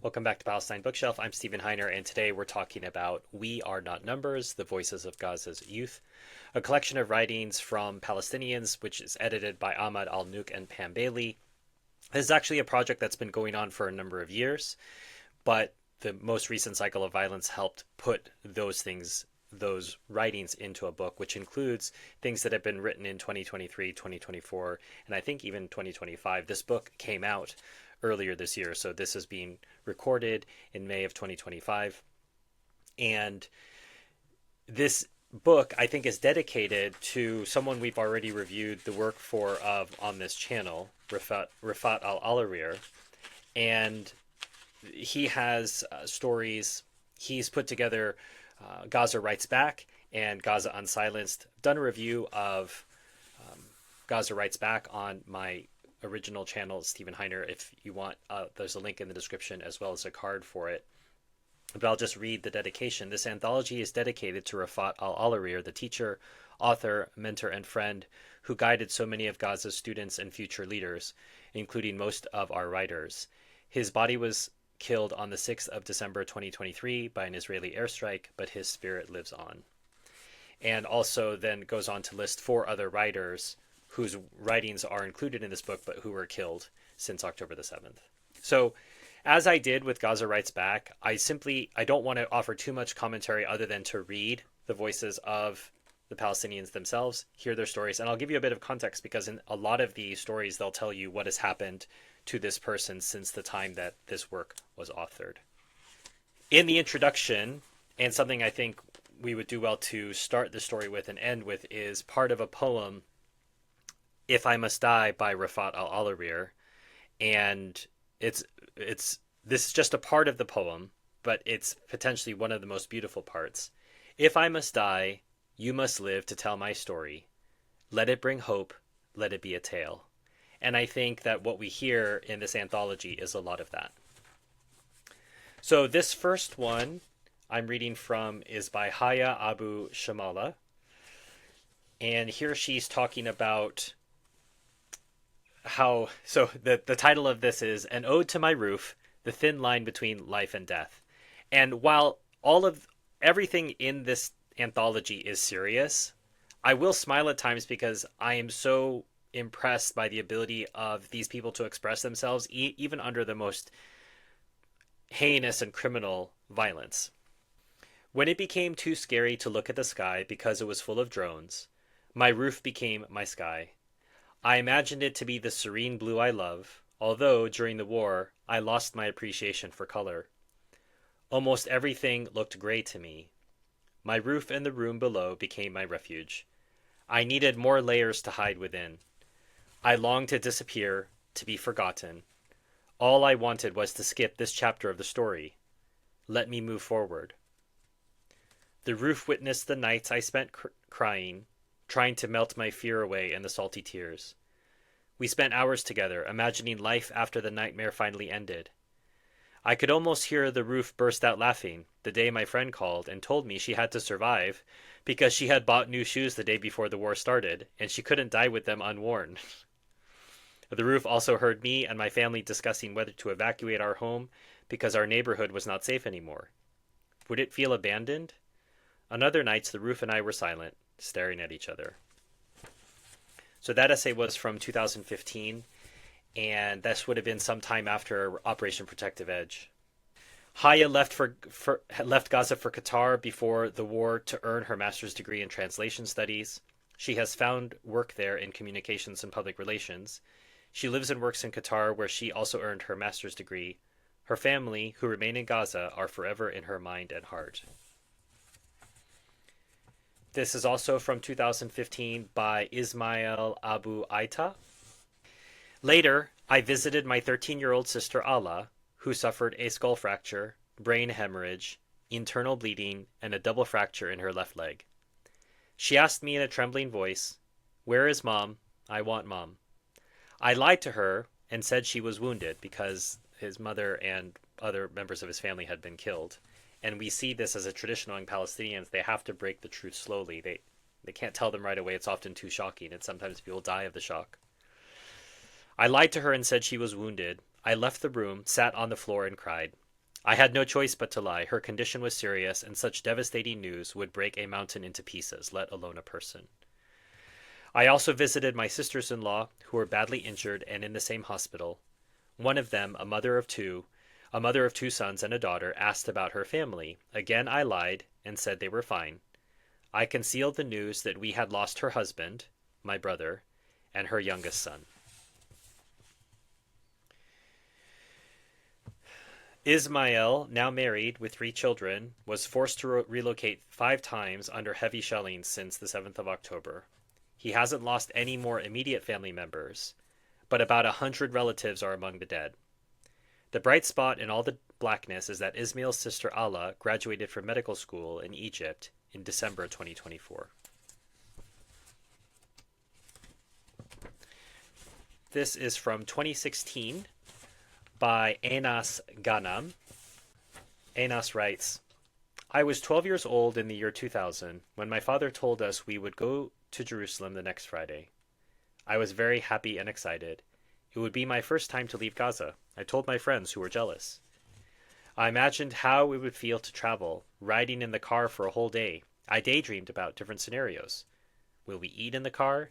Welcome back to Palestine Bookshelf. I'm Stephen Heiner, and today we're talking about We Are Not Numbers, The Voices of Gaza's Youth, a collection of writings from Palestinians, which is edited by Ahmed Alnaouq and Pam Bailey. This is actually a project that's been going on for a number of years, but the most recent cycle of violence helped put those writings into a book, which includes things that have been written in 2023, 2024, and I think even 2025. This book came out earlier this year, so this is being recorded in May of 2025. And this book, I think, is dedicated to someone we've already reviewed the work for of on this channel, Refaat al-Alarir. And he has stories. He's put together Gaza Writes Back and Gaza Unsilenced. I've done a review of Gaza Writes Back on my original channel, Stephen Heiner. If you want, there's a link in the description as well as a card for it. But I'll just read the dedication. This anthology is dedicated to Refaat al-Alarir, the teacher, author, mentor, and friend who guided so many of Gaza's students and future leaders, including most of our writers. His body was killed on the 6th of December 2023 by an Israeli airstrike, but his spirit lives on. And also then goes on to list 4 other writers whose writings are included in this book, but who were killed since October the 7th. So, as I did with Gaza Writes Back, I don't want to offer too much commentary other than to read the voices of the Palestinians themselves, hear their stories, and I'll give you a bit of context because in a lot of these stories, they'll tell you what has happened to this person since the time that this work was authored. In the introduction, and something I think we would do well to start the story with and end with, is part of a poem, If I Must Die by Refaat al-Alarir. And this is just a part of the poem, but it's potentially one of the most beautiful parts. If I must die, you must live to tell my story. Let it bring hope, let it be a tale. And I think that what we hear in this anthology is a lot of that. So this first one I'm reading from is by Haya Abu Shamala. And here she's talking about the title of this is An Ode to My Roof, the Thin Line Between Life and Death. And while everything in this anthology is serious, I will smile at times because I am so impressed by the ability of these people to express themselves even under the most heinous and criminal violence. When it became too scary to look at the sky because it was full of drones, my roof became my sky. I imagined it to be the serene blue I love, although during the war I lost my appreciation for color. Almost everything looked gray to me. My roof and the room below became my refuge. I needed more layers to hide within. I longed to disappear, to be forgotten. All I wanted was to skip this chapter of the story. Let me move forward. The roof witnessed the nights I spent crying, trying to melt my fear away in the salty tears. We spent hours together, imagining life after the nightmare finally ended. I could almost hear the roof burst out laughing the day my friend called and told me she had to survive because she had bought new shoes the day before the war started, and she couldn't die with them unworn. The roof also heard me and my family discussing whether to evacuate our home because our neighborhood was not safe anymore. Would it feel abandoned? On other nights, the roof and I were silent, staring at each other. So that essay was from 2015, and this would have been some time after Operation Protective Edge. Haya left Gaza for Qatar before the war to earn her master's degree in translation studies. She has found work there in communications and public relations. She lives and works in Qatar, where she also earned her master's degree. Her family, who remain in Gaza, are forever in her mind and heart. This is also from 2015 by Ismail Abu Aita. Later, I visited my 13-year-old sister Ala, who suffered a skull fracture, brain hemorrhage, internal bleeding, and a double fracture in her left leg. She asked me in a trembling voice, "Where is Mom? I want Mom." I lied to her and said she was wounded because his mother and other members of his family had been killed. And we see this as a tradition among Palestinians. They have to break the truth slowly. They can't tell them right away. It's often too shocking, and sometimes people die of the shock. I lied to her and said she was wounded. I left the room, sat on the floor, and cried. I had no choice but to lie. Her condition was serious, and such devastating news would break a mountain into pieces, let alone a person. I also visited my sisters in law, who were badly injured and in the same hospital. One of them, a mother of two sons and a daughter, asked about her family. Again I lied and said they were fine. I concealed the news that we had lost her husband, my brother, and her youngest son. Ismail, now married with 3 children, was forced to relocate 5 times under heavy shelling since the 7th of October. He hasn't lost any more immediate family members, but about 100 relatives are among the dead. The bright spot in all the blackness is that Ismail's sister Ala graduated from medical school in Egypt in December 2024. This is from 2016 by Anas Ghanam. Anas writes, I was 12 years old in the year 2000 when my father told us we would go to Jerusalem the next Friday. I was very happy and excited. It would be my first time to leave Gaza. I told my friends who were jealous. I imagined how it would feel to travel, riding in the car for a whole day. I daydreamed about different scenarios. Will we eat in the car?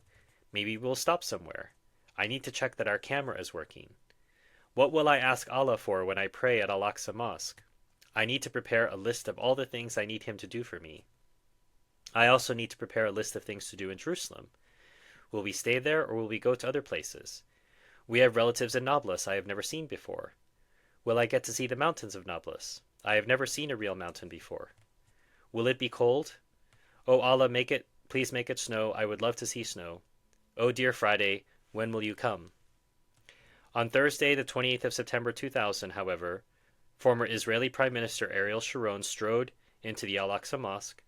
Maybe we'll stop somewhere. I need to check that our camera is working. What will I ask Allah for when I pray at Al-Aqsa Mosque? I need to prepare a list of all the things I need him to do for me. I also need to prepare a list of things to do in Jerusalem. Will we stay there or will we go to other places? We have relatives in Nablus I have never seen before. Will I get to see the mountains of Nablus? I have never seen a real mountain before. Will it be cold? Oh Allah, please make it snow. I would love to see snow. Oh dear Friday, when will you come? On Thursday, the 28th of September 2000, however, former Israeli Prime Minister Ariel Sharon strode into the Al-Aqsa Mosque,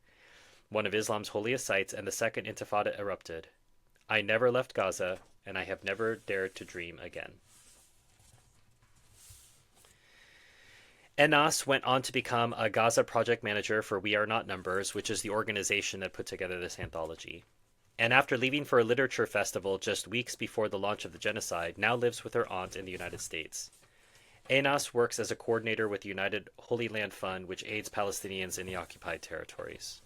one of Islam's holiest sites, and the Second Intifada erupted. I never left Gaza, and I have never dared to dream again. Enas went on to become a Gaza project manager for We Are Not Numbers, which is the organization that put together this anthology. And after leaving for a literature festival just weeks before the launch of the genocide, now lives with her aunt in the United States. Enas works as a coordinator with the United Holy Land Fund, which aids Palestinians in the occupied territories.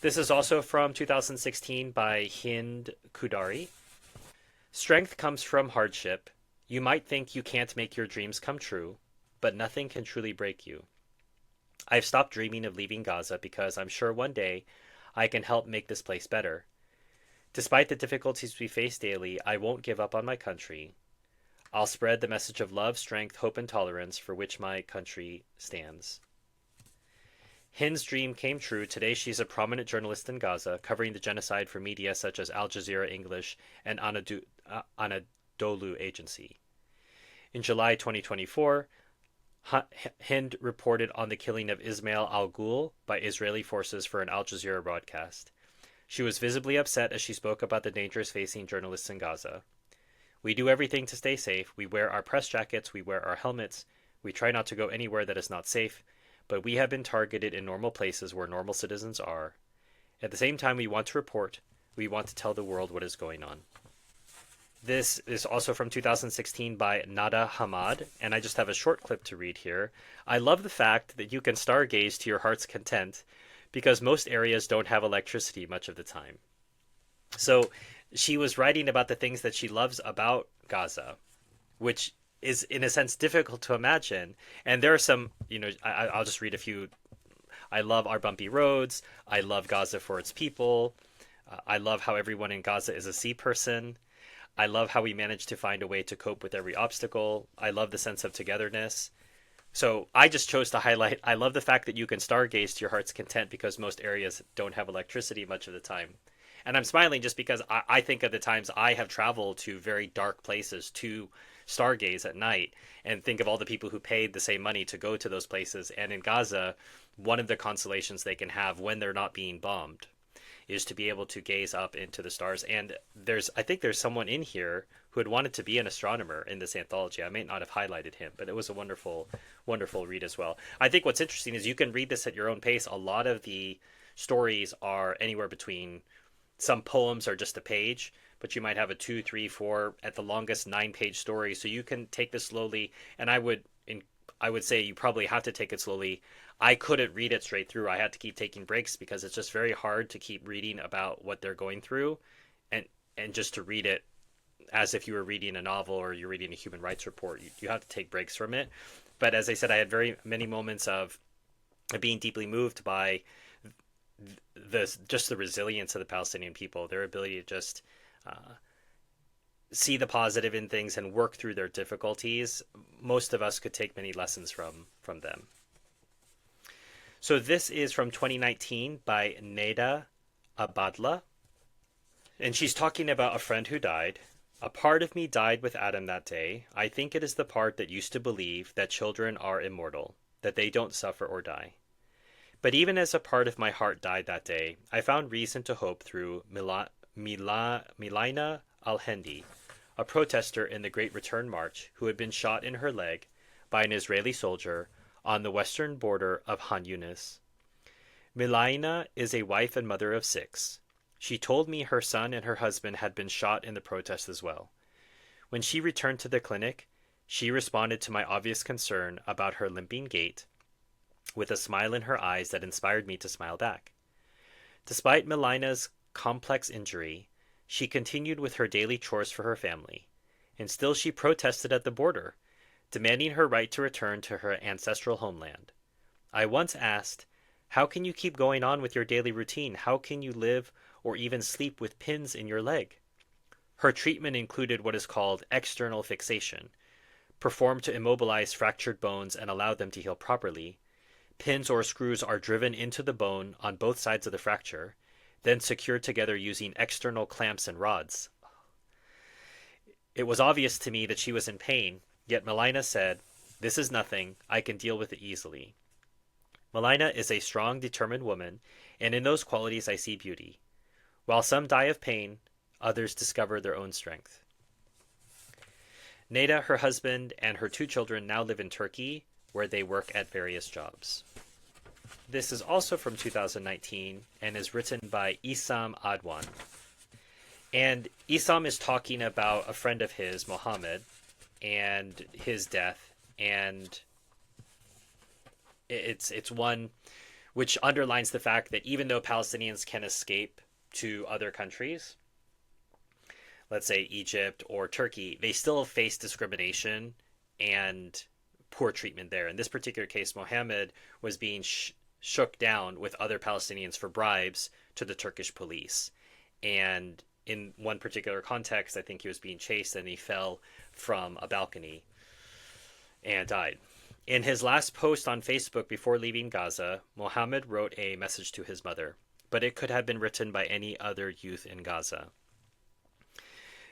This is also from 2016 by Hind Kudari. Strength comes from hardship. You might think you can't make your dreams come true, but nothing can truly break you. I've stopped dreaming of leaving Gaza because I'm sure one day I can help make this place better. Despite the difficulties we face daily, I won't give up on my country. I'll spread the message of love, strength, hope, and tolerance for which my country stands. Hind's dream came true. Today she's a prominent journalist in Gaza, covering the genocide for media such as Al Jazeera English and Anadolu Agency. In July 2024, Hind reported on the killing of Ismail al-Ghul by Israeli forces for an Al Jazeera broadcast. She was visibly upset as she spoke about the dangers facing journalists in Gaza. We do everything to stay safe. We wear our press jackets, we wear our helmets, we try not to go anywhere that is not safe, but we have been targeted in normal places where normal citizens are. At the same time, we want to report, we want to tell the world what is going on. This is also from 2016 by Nada Hamad, and I just have a short clip to read here. I love the fact that you can stargaze to your heart's content because most areas don't have electricity much of the time. So she was writing about the things that she loves about Gaza, which is in a sense difficult to imagine. And there are some, I'll just read a few. I love our bumpy roads. I love Gaza for its people. I love how everyone in Gaza is a sea person. I love how we manage to find a way to cope with every obstacle. I love the sense of togetherness. So I just chose to highlight, I love the fact that you can stargaze to your heart's content because most areas don't have electricity much of the time. And I'm smiling just because I think of the times I have traveled to very dark places to stargaze at night and think of all the people who paid the same money to go to those places. And in Gaza, one of the consolations they can have when they're not being bombed is to be able to gaze up into the stars. And I think there's someone in here who had wanted to be an astronomer in this anthology. I may not have highlighted him, but it was a wonderful, wonderful read as well. I think what's interesting is you can read this at your own pace. A lot of the stories are anywhere between, some poems are just a page, but you might have a 2, 3, 4, at the longest 9-page story. So you can take this slowly, and I I would say you probably have to take it slowly. I couldn't read it straight through. I had to keep taking breaks because it's just very hard to keep reading about what they're going through and just to read it as if you were reading a novel or you're reading a human rights report. You have to take breaks from it. But as I said, I had very many moments of being deeply moved by just the resilience of the Palestinian people, their ability to just see the positive in things and work through their difficulties. Most of us could take many lessons from them. So this is from 2019 by Neda Abadla, and she's talking about a friend who died. A part of me died with Adam that day. I think it is the part that used to believe that children are immortal, that they don't suffer or die. But even as a part of my heart died that day, I found reason to hope through Milaina Al-Hendi, a protester in the Great Return March who had been shot in her leg by an Israeli soldier on the western border of Han Yunis. Milaina is a wife and mother of 6. She told me her son and her husband had been shot in the protest as well. When she returned to the clinic, she responded to my obvious concern about her limping gait with a smile in her eyes that inspired me to smile back. Despite Milaina's complex injury, she continued with her daily chores for her family, and still she protested at the border, demanding her right to return to her ancestral homeland. I once asked, "How can you keep going on with your daily routine? How can you live or even sleep with pins in your leg?" Her treatment included what is called external fixation, performed to immobilize fractured bones and allow them to heal properly. Pins or screws are driven into the bone on both sides of the fracture, then secured together using external clamps and rods. It was obvious to me that she was in pain, yet Milaina said, "This is nothing, I can deal with it easily." Milaina is a strong, determined woman, and in those qualities I see beauty. While some die of pain, others discover their own strength. Neda, her husband, and her 2 children now live in Turkey, where they work at various jobs. This is also from 2019 and is written by Issam Adwan. And Issam is talking about a friend of his, Mohammed, and his death. And it's one which underlines the fact that even though Palestinians can escape to other countries, let's say Egypt or Turkey, they still face discrimination and poor treatment there. In this particular case, Mohammed was being shook down with other Palestinians for bribes to the Turkish police. And in one particular context, I think he was being chased and he fell from a balcony and died. In his last post on Facebook before leaving Gaza, Mohammed wrote a message to his mother, but it could have been written by any other youth in Gaza.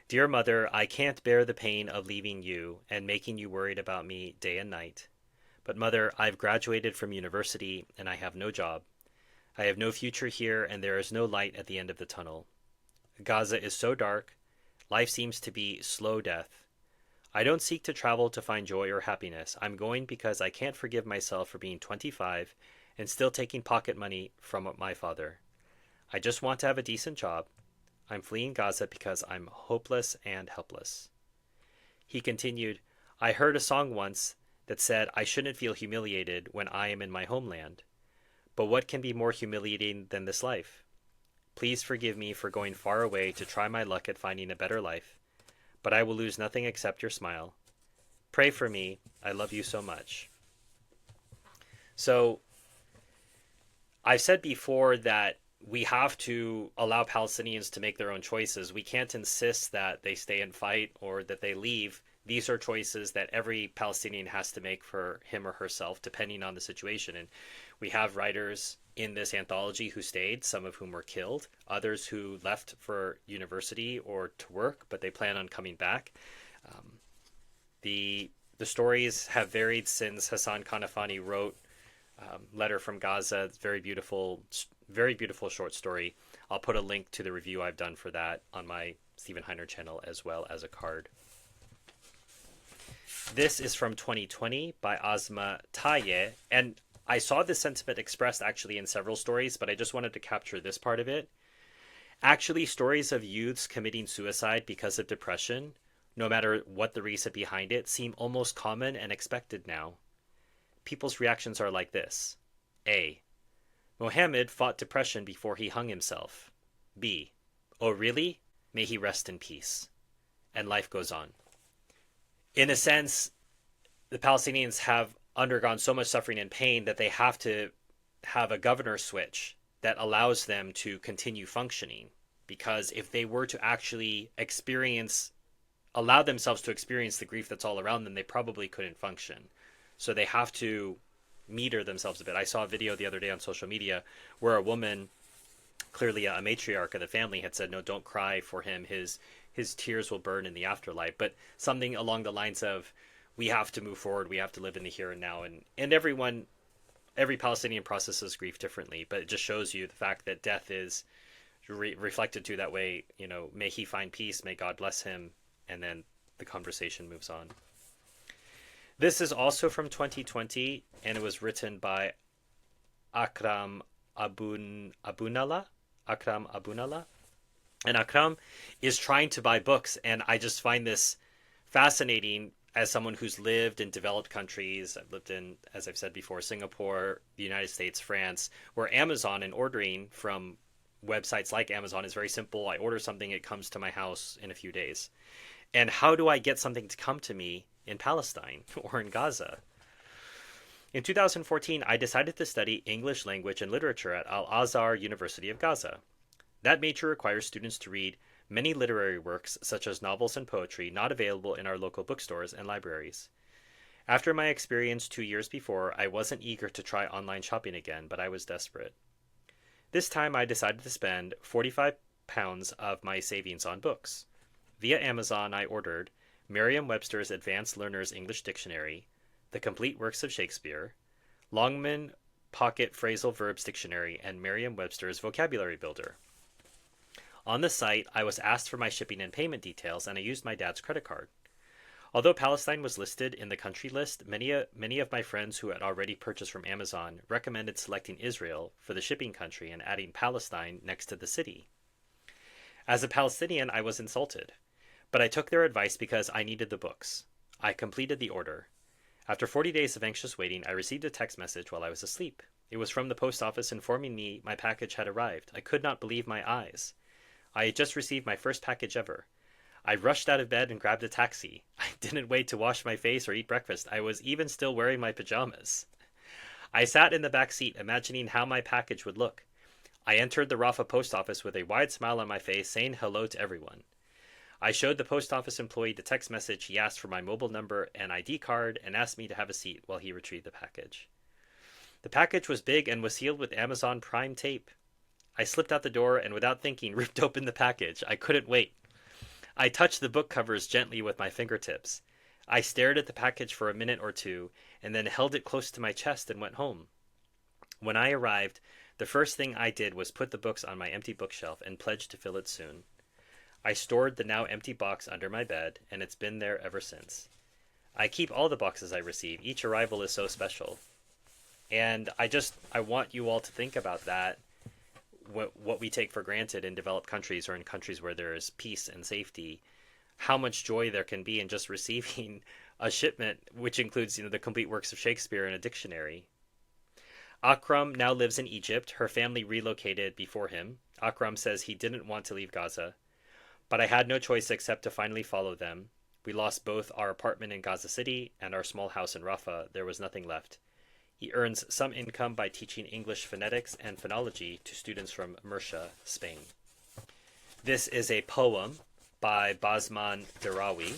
"Dear mother, I can't bear the pain of leaving you and making you worried about me day and night. But mother, I've graduated from university and I have no job. I have no future here and there is no light at the end of the tunnel. Gaza is so dark. Life seems to be slow death. I don't seek to travel to find joy or happiness. I'm going because I can't forgive myself for being 25 and still taking pocket money from my father. I just want to have a decent job. I'm fleeing Gaza because I'm hopeless and helpless." He continued, "I heard a song once that said I shouldn't feel humiliated when I am in my homeland. But what can be more humiliating than this life? Please forgive me for going far away to try my luck at finding a better life, but I will lose nothing except your smile. Pray for me. I love you so much." So I've said before that we have to allow Palestinians to make their own choices. We can't insist that they stay and fight or that they leave. These are choices that every Palestinian has to make for him or herself, depending on the situation. And we have writers in this anthology who stayed, some of whom were killed, others who left for university or to work, but they plan on coming back. The stories have varied since Ghassan Kanafani wrote Letter from Gaza. It's very beautiful short story. I'll put a link to the review I've done for that on my Stephen Heiner channel as well as a card. This is from 2020 by Asma Taye, and I saw this sentiment expressed actually in several stories, but I just wanted to capture this part of it. Actually, stories of youths committing suicide because of depression, no matter what the reason behind it, seem almost common and expected now. people's reactions are like this. A. Mohammed fought depression before he hung himself. B. Oh, really? May he rest in peace. And life goes on. In a sense, the Palestinians have undergone so much suffering and pain that they have to have a governor switch that allows them to continue functioning. Because if they were to actually allow themselves to experience the grief that's all around them, they probably couldn't function. So they have to meter themselves a bit. I saw a video the other day on social media where a woman, clearly a matriarch of the family, had said, no, don't cry for him. His tears will burn in the afterlife. But something along the lines of, we have to move forward. We have to live in the here and now. And every Palestinian processes grief differently, but it just shows you the fact that death is reflected to that way. You know, may he find peace, may God bless him, and then the conversation moves on. This is also from 2020, and it was written by Akram Abunallah. And Akram is trying to buy books, and I just find this fascinating as someone who's lived in developed countries. I've lived in, as I've said before, Singapore, the United States, France, where Amazon and ordering from websites like Amazon is very simple. I order something, it comes to my house in a few days. And how do I get something to come to me in Palestine or in Gaza? In 2014, I decided to study English language and literature at Al-Azhar University of Gaza. That major requires students to read many literary works, such as novels and poetry, not available in our local bookstores and libraries. After my experience 2 years before, I wasn't eager to try online shopping again, but I was desperate. This time I decided to spend £45 of my savings on books. Via Amazon, I ordered Merriam-Webster's Advanced Learner's English Dictionary, The Complete Works of Shakespeare, Longman Pocket Phrasal Verbs Dictionary, and Merriam-Webster's Vocabulary Builder. On the site, I was asked for my shipping and payment details, and I used my dad's credit card. Although Palestine was listed in the country list, many of my friends who had already purchased from Amazon recommended selecting Israel for the shipping country and adding Palestine next to the city. As a Palestinian, I was insulted, but I took their advice because I needed the books. I completed the order. After 40 days of anxious waiting, I received a text message while I was asleep. It was from the post office informing me my package had arrived. I could not believe my eyes. I had just received my first package ever. I rushed out of bed and grabbed a taxi. I didn't wait to wash my face or eat breakfast. I was even still wearing my pajamas. I sat in the back seat, imagining how my package would look. I entered the Rafah post office with a wide smile on my face, saying hello to everyone. I showed the post office employee the text message. He asked for my mobile number and ID card and asked me to have a seat while he retrieved the package. The package was big and was sealed with Amazon Prime tape. I slipped out the door and, without thinking, ripped open the package. I couldn't wait. I touched the book covers gently with my fingertips. I stared at the package for a minute or two and then held it close to my chest and went home. When I arrived, the first thing I did was put the books on my empty bookshelf and pledged to fill it soon. I stored the now empty box under my bed, and it's been there ever since. I keep all the boxes I receive. Each arrival is so special. And I want you all to think about that, what we take for granted in developed countries or in countries where there is peace and safety, how much joy there can be in just receiving a shipment, which includes, the complete works of Shakespeare and a dictionary. Akram now lives in Egypt. Her family relocated before him. Akram says he didn't want to leave Gaza, but I had no choice except to finally follow them. We lost both our apartment in Gaza City and our small house in Rafah. There was nothing left. He earns some income by teaching English phonetics and phonology to students from Murcia, Spain. This is a poem by Basman Darawi,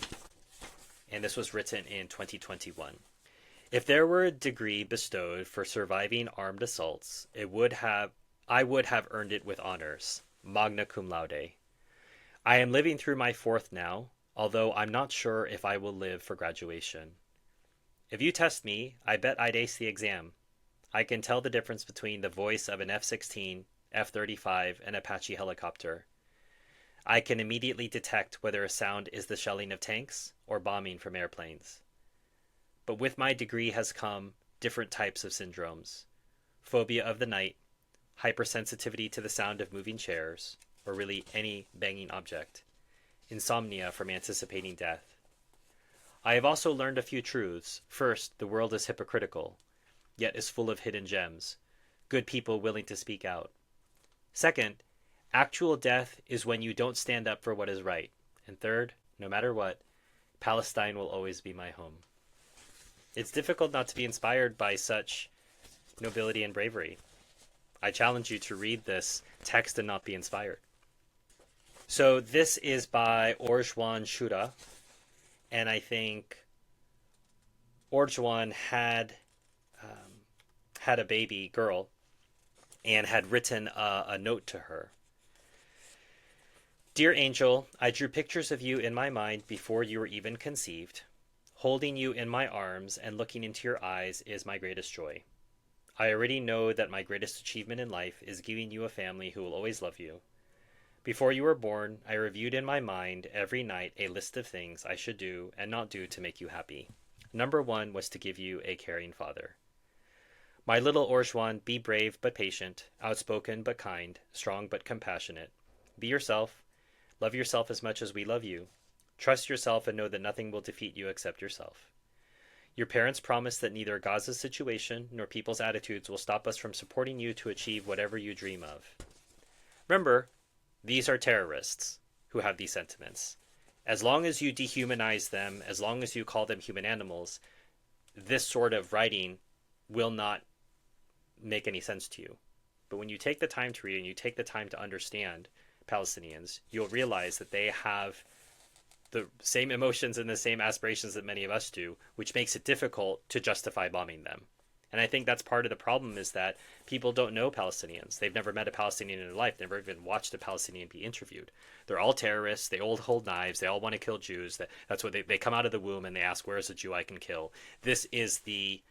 and this was written in 2021. If there were a degree bestowed for surviving armed assaults, I would have earned it with honors, magna cum laude. I am living through my fourth now, although I'm not sure if I will live for graduation. If you test me, I bet I'd ace the exam. I can tell the difference between the voice of an F-16, F-35, and Apache helicopter. I can immediately detect whether a sound is the shelling of tanks or bombing from airplanes. But with my degree has come different types of syndromes. Phobia of the night, hypersensitivity to the sound of moving chairs, or really any banging object. Insomnia from anticipating death. I have also learned a few truths. First, the world is hypocritical. yet is full of hidden gems, good people willing to speak out. Second, actual death is when you don't stand up for what is right. And third, no matter what, Palestine will always be my home. It's difficult not to be inspired by such nobility and bravery. I challenge you to read this text and not be inspired. So this is by Orjwan Shuda, and I think Orjwan had a baby girl and had written a note to her. Dear Angel, I drew pictures of you in my mind before you were even conceived. Holding you in my arms and looking into your eyes is my greatest joy. I already know that my greatest achievement in life is giving you a family who will always love you. Before you were born, I reviewed in my mind every night a list of things I should do and not do to make you happy. Number 1 was to give you a caring father. My little Orjwan, be brave but patient, outspoken but kind, strong but compassionate. Be yourself. Love yourself as much as we love you. Trust yourself and know that nothing will defeat you except yourself. Your parents promise that neither Gaza's situation nor people's attitudes will stop us from supporting you to achieve whatever you dream of. Remember, these are terrorists who have these sentiments. As long as you dehumanize them, as long as you call them human animals, this sort of writing will not make any sense to you. But when you take the time to read and you take the time to understand Palestinians, you'll realize that they have the same emotions and the same aspirations that many of us do, which makes it difficult to justify bombing them. And I think that's part of the problem, is that people don't know Palestinians. They've never met a Palestinian in their life, never even watched a Palestinian be interviewed. They're all terrorists, they all hold knives, they all want to kill Jews. That's what they come out of the womb and they ask, where is a Jew I can kill? This is the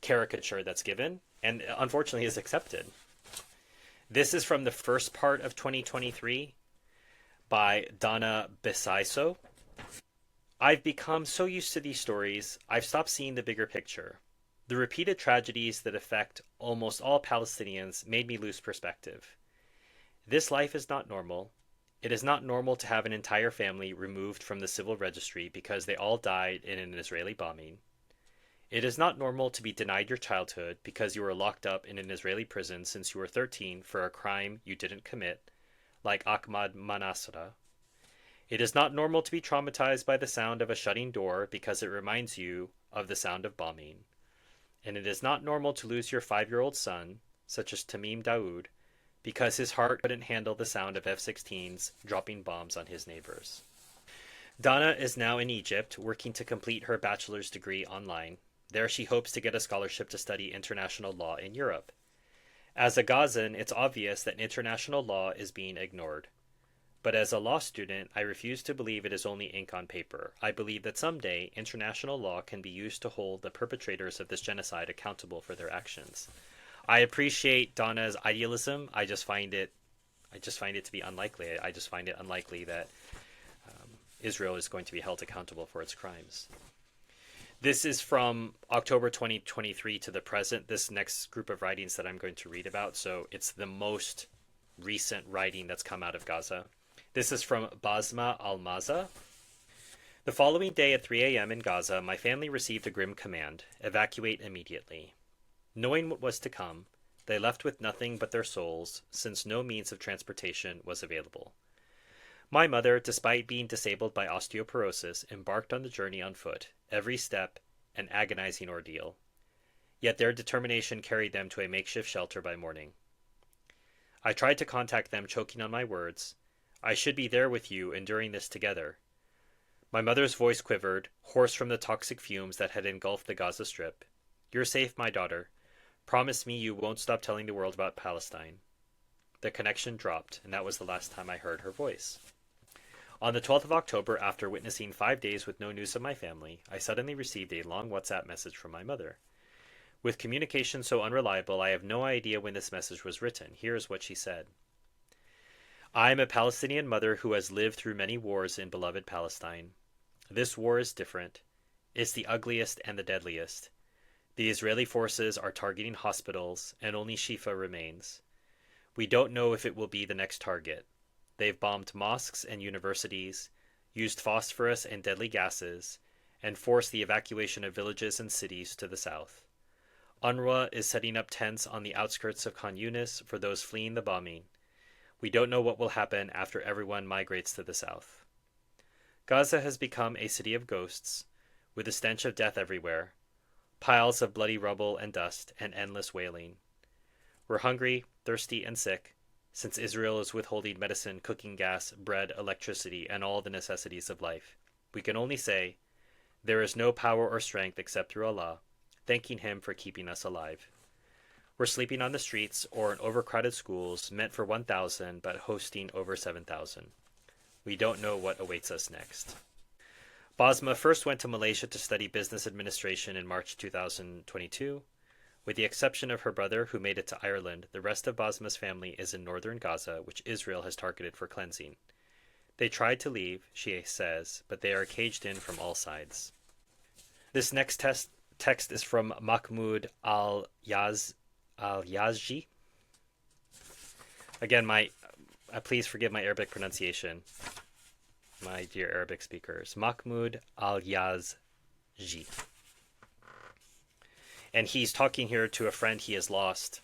caricature that's given, and unfortunately is accepted. This is from the first part of 2023 by Donna Besaiso. I've become so used to these stories, I've stopped seeing the bigger picture. The repeated tragedies that affect almost all Palestinians made me lose perspective. This life is not normal. It is not normal to have an entire family removed from the civil registry because they all died in an Israeli bombing. It is not normal to be denied your childhood because you were locked up in an Israeli prison since you were 13 for a crime you didn't commit, like Ahmed Manasra. It is not normal to be traumatized by the sound of a shutting door because it reminds you of the sound of bombing. And it is not normal to lose your 5-year-old son, such as Tamim Daoud, because his heart couldn't handle the sound of F-16s dropping bombs on his neighbors. Donna is now in Egypt, working to complete her bachelor's degree online. There she hopes to get a scholarship to study international law in Europe. As a Gazan, it's obvious that international law is being ignored. But as a law student, I refuse to believe it is only ink on paper. I believe that someday international law can be used to hold the perpetrators of this genocide accountable for their actions. I appreciate Donna's idealism. I just find it to be unlikely. I just find it unlikely that Israel is going to be held accountable for its crimes. This is from October 2023 to the present, this next group of writings that I'm going to read about. So it's the most recent writing that's come out of Gaza. This is from Basma Almaza. The following day at 3 a.m. in Gaza, my family received a grim command: evacuate immediately. Knowing what was to come, they left with nothing but their souls, since no means of transportation was available. My mother, despite being disabled by osteoporosis, embarked on the journey on foot, every step an agonizing ordeal. Yet their determination carried them to a makeshift shelter by morning. I tried to contact them, choking on my words. I should be there with you, enduring this together. My mother's voice quivered, hoarse from the toxic fumes that had engulfed the Gaza Strip. You're safe, my daughter. Promise me you won't stop telling the world about Palestine. The connection dropped, and that was the last time I heard her voice. On the 12th of October, after witnessing 5 days with no news of my family, I suddenly received a long WhatsApp message from my mother. With communication so unreliable, I have no idea when this message was written. Here is what she said. I am a Palestinian mother who has lived through many wars in beloved Palestine. This war is different. It's the ugliest and the deadliest. The Israeli forces are targeting hospitals, and only Shifa remains. We don't know if it will be the next target. They've bombed mosques and universities, used phosphorus and deadly gases, and forced the evacuation of villages and cities to the south. UNRWA is setting up tents on the outskirts of Khan Yunis for those fleeing the bombing. We don't know what will happen after everyone migrates to the south. Gaza has become a city of ghosts, with the stench of death everywhere, piles of bloody rubble and dust, and endless wailing. We're hungry, thirsty, and sick, since Israel is withholding medicine, cooking gas, bread, electricity, and all the necessities of life. We can only say, there is no power or strength except through Allah, thanking Him for keeping us alive. We're sleeping on the streets or in overcrowded schools meant for 1,000 but hosting over 7,000. We don't know what awaits us next. Basma first went to Malaysia to study business administration in March 2022. With the exception of her brother, who made it to Ireland, the rest of Basma's family is in northern Gaza, which Israel has targeted for cleansing. They tried to leave, she says, but they are caged in from all sides. This next text is from Mahmoud al-Yazji. Again, please forgive my Arabic pronunciation, my dear Arabic speakers. Mahmoud al-Yazji. And he's talking here to a friend he has lost.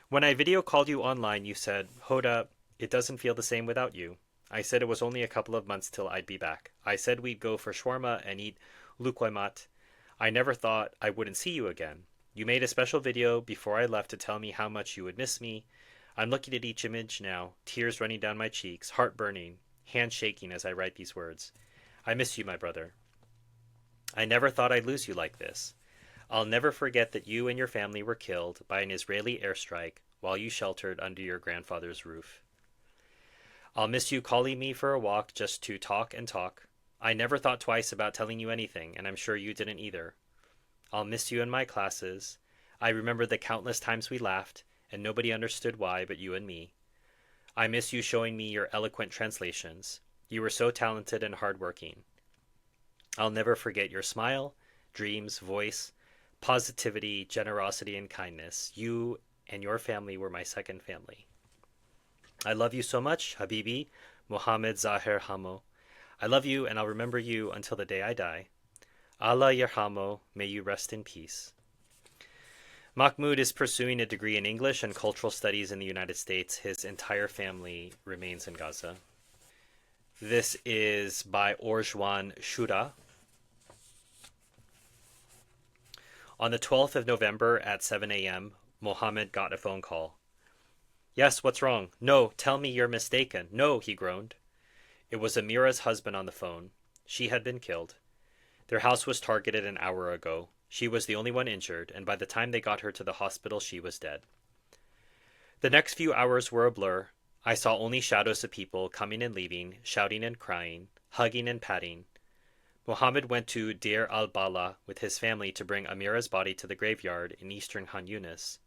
When I video called you online, you said, Hoda, it doesn't feel the same without you. I said it was only a couple of months till I'd be back. I said we'd go for shawarma and eat luqaymat. I never thought I wouldn't see you again. You made a special video before I left to tell me how much you would miss me. I'm looking at each image now, tears running down my cheeks, heart burning, hands shaking as I write these words. I miss you, my brother. I never thought I'd lose you like this. I'll never forget that you and your family were killed by an Israeli airstrike while you sheltered under your grandfather's roof. I'll miss you calling me for a walk just to talk and talk. I never thought twice about telling you anything, and I'm sure you didn't either. I'll miss you in my classes. I remember the countless times we laughed, and nobody understood why but you and me. I miss you showing me your eloquent translations. You were so talented and hardworking. I'll never forget your smile, dreams, voice, positivity, generosity, and kindness. You and your family were my second family. I love you so much, Habibi, Mohammed Zahir Hamo. I love you, and I'll remember you until the day I die. Allah Yarhamo, may you rest in peace. Mahmoud is pursuing a degree in English and Cultural Studies in the United States. His entire family remains in Gaza. This is by Orjwan Shura. On the 12th of November at 7 a.m., Mohammed got a phone call. Yes, what's wrong? No, tell me you're mistaken. No, he groaned. It was Amira's husband on the phone. She had been killed. Their house was targeted an hour ago. She was the only one injured, and by the time they got her to the hospital, she was dead. The next few hours were a blur. I saw only shadows of people coming and leaving, shouting and crying, hugging and patting. Mohammed went to Deir al-Bala with his family to bring Amira's body to the graveyard in eastern Khan Yunis.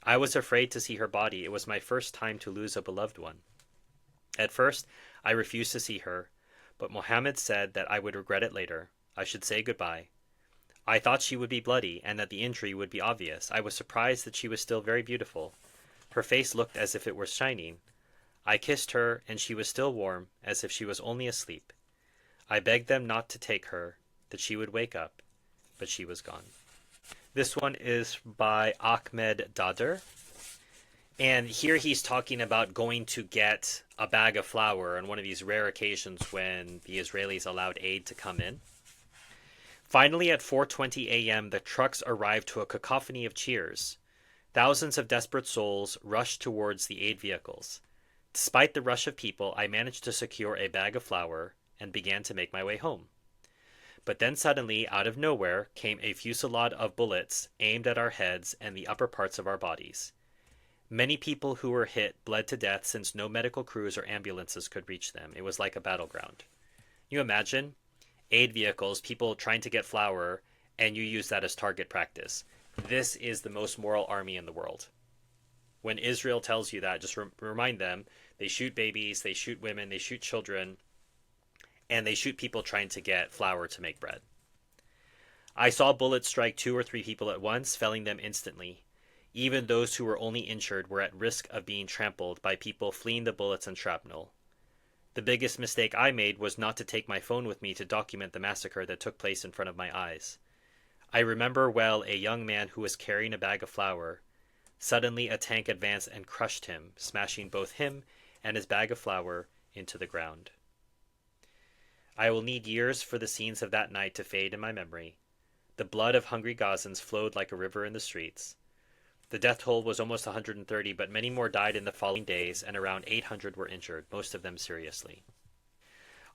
I was afraid to see her body. It was my first time to lose a beloved one. At first, I refused to see her, but Mohammed said that I would regret it later. I should say goodbye. I thought she would be bloody and that the injury would be obvious. I was surprised that she was still very beautiful. Her face looked as if it were shining. I kissed her, and she was still warm, as if she was only asleep. I begged them not to take her, that she would wake up, but she was gone. This one is by Ahmed Dader. And here he's talking about going to get a bag of flour on one of these rare occasions when the Israelis allowed aid to come in. Finally, at 4:20 a.m., the trucks arrived to a cacophony of cheers. Thousands of desperate souls rushed towards the aid vehicles. Despite the rush of people, I managed to secure a bag of flour and began to make my way home. But then suddenly, out of nowhere, came a fusillade of bullets aimed at our heads and the upper parts of our bodies. Many people who were hit bled to death since no medical crews or ambulances could reach them. It was like a battleground. You imagine? Aid vehicles, people trying to get flour, and you use that as target practice. This is the most moral army in the world. When Israel tells you that, just remind them, they shoot babies, they shoot women, they shoot children, and they shoot people trying to get flour to make bread. I saw bullets strike 2 or 3 people at once, felling them instantly. Even those who were only injured were at risk of being trampled by people fleeing the bullets and shrapnel. The biggest mistake I made was not to take my phone with me to document the massacre that took place in front of my eyes. I remember well a young man who was carrying a bag of flour. Suddenly a tank advanced and crushed him, smashing both him and his bag of flour into the ground. I will need years for the scenes of that night to fade in my memory. The blood of hungry Gazans flowed like a river in the streets. The death toll was almost 130, but many more died in the following days, and around 800 were injured, most of them seriously.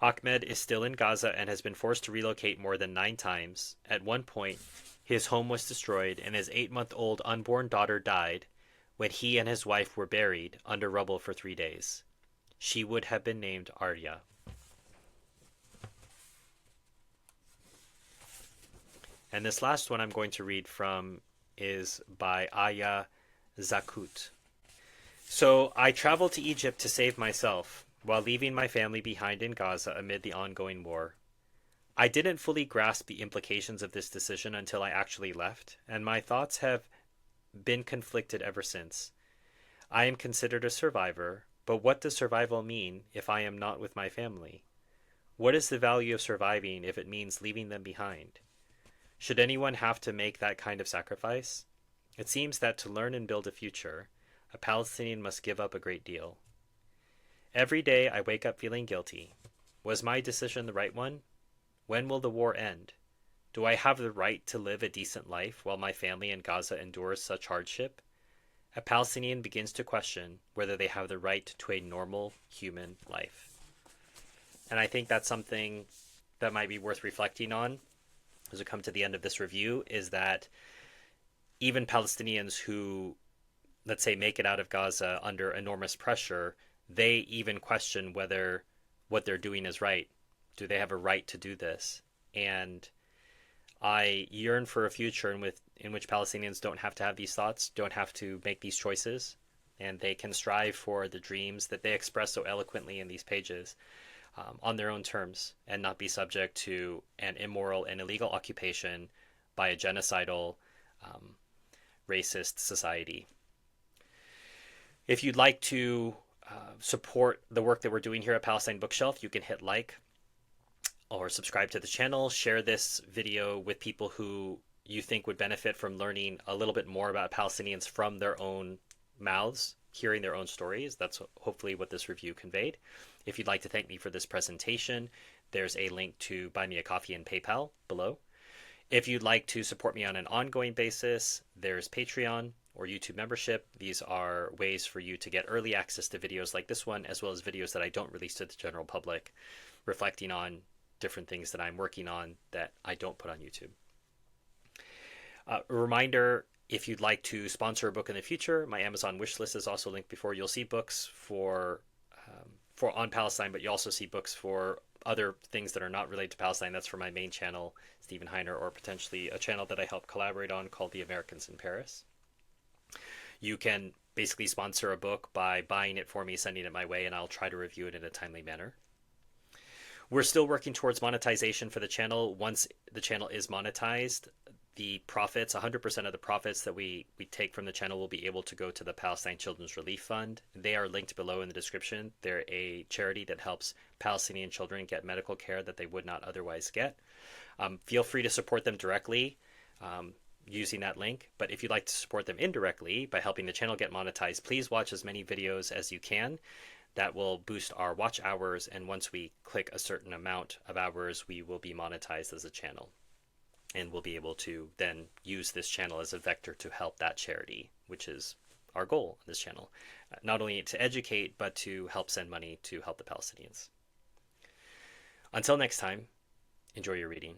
Ahmed is still in Gaza and has been forced to relocate more than 9 times. At one point, his home was destroyed, and his 8-month-old unborn daughter died when he and his wife were buried under rubble for 3 days. She would have been named Arya. And this last one I'm going to read from is by Aya Zakut. So I traveled to Egypt to save myself, while leaving my family behind in Gaza amid the ongoing war. I didn't fully grasp the implications of this decision until I actually left, and my thoughts have been conflicted ever since. I am considered a survivor, but what does survival mean if I am not with my family? What is the value of surviving if it means leaving them behind? Should anyone have to make that kind of sacrifice? It seems that to learn and build a future, a Palestinian must give up a great deal. Every day I wake up feeling guilty. Was my decision the right one? When will the war end? Do I have the right to live a decent life while my family in Gaza endures such hardship? A Palestinian begins to question whether they have the right to a normal human life. And I think that's something that might be worth reflecting on as we come to the end of this review, is that even Palestinians who, let's say, make it out of Gaza under enormous pressure, they even question whether what they're doing is right. Do they have a right to do this? And I yearn for a future in which Palestinians don't have to have these thoughts, don't have to make these choices, and they can strive for the dreams that they express so eloquently in these pages on their own terms, and not be subject to an immoral and illegal occupation by a genocidal, racist society. If you'd like to support the work that we're doing here at Palestine Bookshelf, you can hit like or subscribe to the channel. Share this video with people who you think would benefit from learning a little bit more about Palestinians from their own mouths, hearing their own stories. That's hopefully what this review conveyed. If you'd like to thank me for this presentation, there's a link to Buy Me a Coffee and PayPal below. If you'd like to support me on an ongoing basis, there's Patreon or YouTube membership. These are ways for you to get early access to videos like this one, as well as videos that I don't release to the general public, reflecting on different things that I'm working on that I don't put on YouTube. A reminder, if you'd like to sponsor a book in the future, my Amazon wish list is also linked before. You'll see books for on Palestine, but you also see books for other things that are not related to Palestine. That's for my main channel, Stephen Heiner, or potentially a channel that I help collaborate on called The Americans in Paris. You can basically sponsor a book by buying it for me, sending it my way, and I'll try to review it in a timely manner. We're still working towards monetization for the channel. Once the channel is monetized, the profits, 100% of the profits that we take from the channel will be able to go to the Palestine Children's Relief Fund. They are linked below in the description. They're a charity that helps Palestinian children get medical care that they would not otherwise get. Feel free to support them directly using that link. But if you'd like to support them indirectly by helping the channel get monetized, please watch as many videos as you can. That will boost our watch hours, and once we click a certain amount of hours, we will be monetized as a channel. And we'll be able to then use this channel as a vector to help that charity, which is our goal on this channel. Not only to educate, but to help send money to help the Palestinians. Until next time, enjoy your reading.